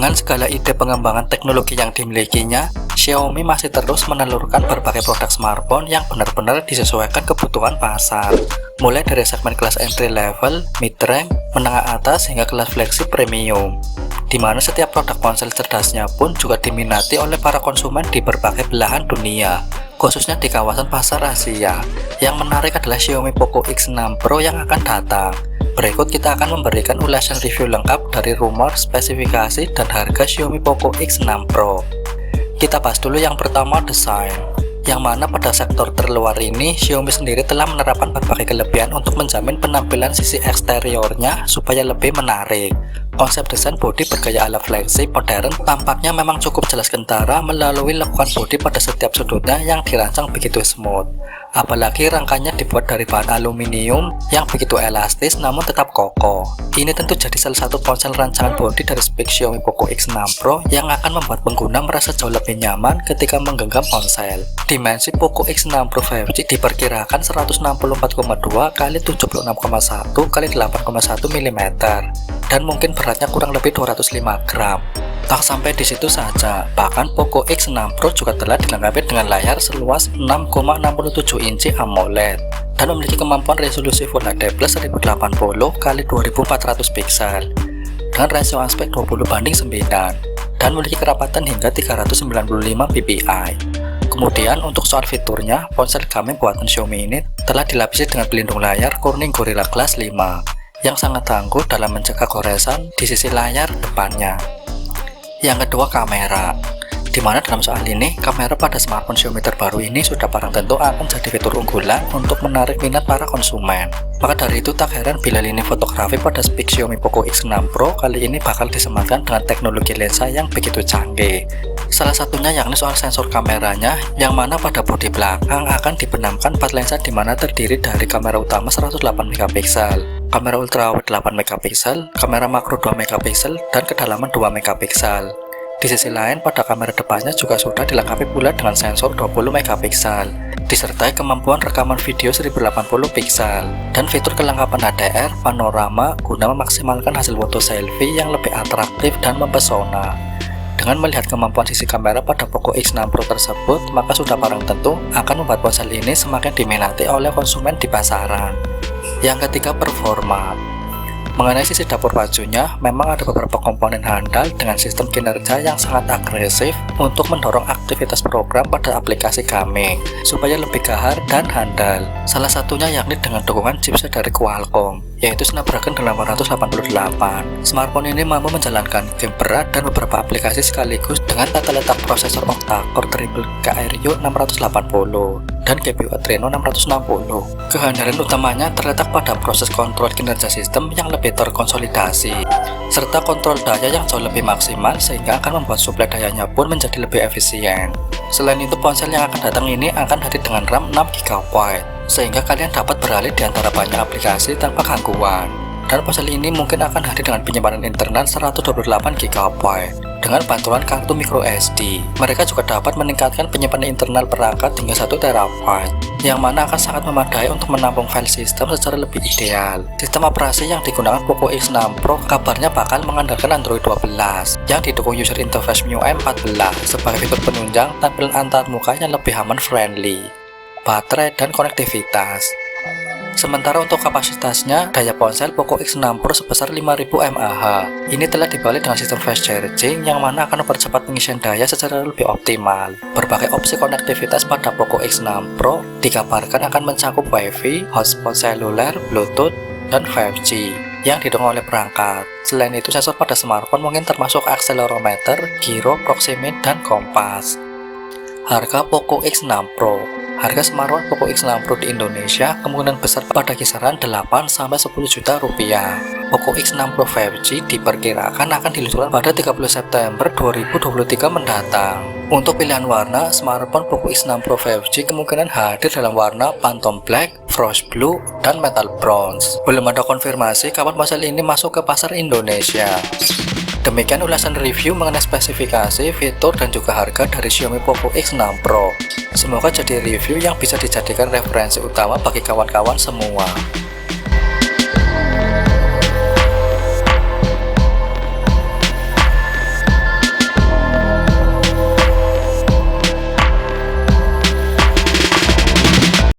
Dengan segala ide pengembangan teknologi yang dimilikinya, Xiaomi masih terus menelurkan berbagai produk smartphone yang benar-benar disesuaikan kebutuhan pasar. Mulai dari segmen kelas entry level, mid-range, menengah atas hingga kelas flagship premium. Di mana setiap produk ponsel cerdasnya pun juga diminati oleh para konsumen di berbagai belahan dunia, khususnya di kawasan pasar Asia. Yang menarik adalah Xiaomi Poco X6 Pro yang akan datang. Berikut kita akan memberikan ulasan review lengkap dari rumor, spesifikasi, dan harga Xiaomi Poco X6 Pro. Kita bahas dulu yang pertama, desain. Yang mana pada sektor terluar ini, Xiaomi sendiri telah menerapkan berbagai kelebihan untuk menjamin penampilan sisi eksteriornya supaya lebih menarik. Konsep desain bodi bergaya ala flagship modern tampaknya memang cukup jelas kentara melalui lekukan bodi pada setiap sudutnya yang dirancang begitu smooth. Apalagi rangkanya dibuat dari bahan aluminium yang begitu elastis namun tetap kokoh. Ini tentu jadi salah satu ponsel rancangan bodi dari spek Xiaomi Poco X6 Pro yang akan membuat pengguna merasa jauh lebih nyaman ketika menggenggam ponsel. Dimensi Poco X6 Pro 5G diperkirakan 164,2 x 76,1 x 8,1 mm dan mungkin beratnya kurang lebih 205 gram. Tak sampai di situ saja, bahkan Poco X6 Pro juga telah dilengkapi dengan layar seluas 6,67 inci AMOLED dan memiliki kemampuan resolusi Full HD Plus 1080 x 2400 pixel dengan rasio aspek 20:9 dan memiliki kerapatan hingga 395 ppi. Kemudian untuk soal fiturnya, ponsel gaming buatan Xiaomi ini telah dilapisi dengan pelindung layar Corning Gorilla Glass 5 yang sangat tangguh dalam mencegah goresan di sisi layar depannya. Yang kedua, kamera. Dimana dalam soal ini, kamera pada smartphone Xiaomi terbaru ini sudah barang tentu akan jadi fitur unggulan untuk menarik minat para konsumen. Maka dari itu tak heran bila lini fotografi pada spek Xiaomi Poco X6 Pro kali ini bakal disematkan dengan teknologi lensa yang begitu canggih. Salah satunya yakni soal sensor kameranya, yang mana pada bodi belakang akan dibenamkan 4 lensa dimana terdiri dari kamera utama 108 MP, kamera ultrawide 8 MP, kamera makro 2 MP, dan kedalaman 2 MP. Di sisi lain, pada kamera depannya juga sudah dilengkapi pula dengan sensor 20 MP, disertai kemampuan rekaman video 1080 pixel, dan fitur kelengkapan HDR panorama guna memaksimalkan hasil foto selfie yang lebih atraktif dan mempesona. Dengan melihat kemampuan sisi kamera pada Poco X6 Pro tersebut, maka sudah barang tentu akan membuat ponsel ini semakin diminati oleh konsumen di pasaran. Yang ketiga, performa. Mengenai sisi dapur bajunya, memang ada beberapa komponen handal dengan sistem kinerja yang sangat agresif untuk mendorong aktivitas program pada aplikasi gaming supaya lebih gahar dan handal. Salah satunya yakni dengan dukungan chipset dari Qualcomm, yaitu Snapdragon 888. Smartphone ini mampu menjalankan game berat dan beberapa aplikasi sekaligus dengan tata letak prosesor octa-core triple Kryo 680 dan GPU Adreno 660. Kehandalan utamanya terletak pada proses kontrol kinerja sistem yang lebih terkonsolidasi, serta kontrol daya yang jauh lebih maksimal sehingga akan membuat suplai dayanya pun menjadi lebih efisien. Selain itu, ponsel yang akan datang ini akan hadir dengan RAM 6GB, sehingga kalian dapat beralih di antara banyak aplikasi tanpa gangguan. Dan ponsel ini mungkin akan hadir dengan penyimpanan internal 128GB dengan bantuan kartu microSD. Mereka juga dapat meningkatkan penyimpanan internal perangkat hingga 1TB, yang mana akan sangat memadai untuk menampung file sistem secara lebih ideal. Sistem operasi yang digunakan Poco X6 Pro kabarnya bakal mengandalkan Android 12 yang didukung user interface MIUI 14 sebagai fitur penunjang tampilan antar muka yang lebih aman friendly, baterai, dan konektivitas. Sementara untuk kapasitasnya, daya ponsel Poco X6 Pro sebesar 5000 mAh. Ini telah dibalik dengan sistem fast charging yang mana akan mempercepat pengisian daya secara lebih optimal. Berbagai opsi konektivitas pada Poco X6 Pro dikabarkan akan mencakup Wi-Fi, hotspot seluler, Bluetooth, dan 5G yang didukung oleh perangkat. Selain itu, sensor pada smartphone mungkin termasuk akselerometer, giro, proximity, dan kompas. Harga Poco X6 Pro. Harga smartphone Poco X6 Pro di Indonesia kemungkinan besar pada kisaran 8-10 juta rupiah. Poco X6 Pro 5G diperkirakan akan diluncurkan pada 30 September 2023 mendatang. Untuk pilihan warna, smartphone Poco X6 Pro 5G kemungkinan hadir dalam warna Phantom Black, Frost Blue, dan Metal Bronze. Belum ada konfirmasi kapan ponsel ini masuk ke pasar Indonesia. Demikian ulasan review mengenai spesifikasi, fitur, dan juga harga dari Xiaomi Poco X6 Pro. Semoga jadi review yang bisa dijadikan referensi utama bagi kawan-kawan semua.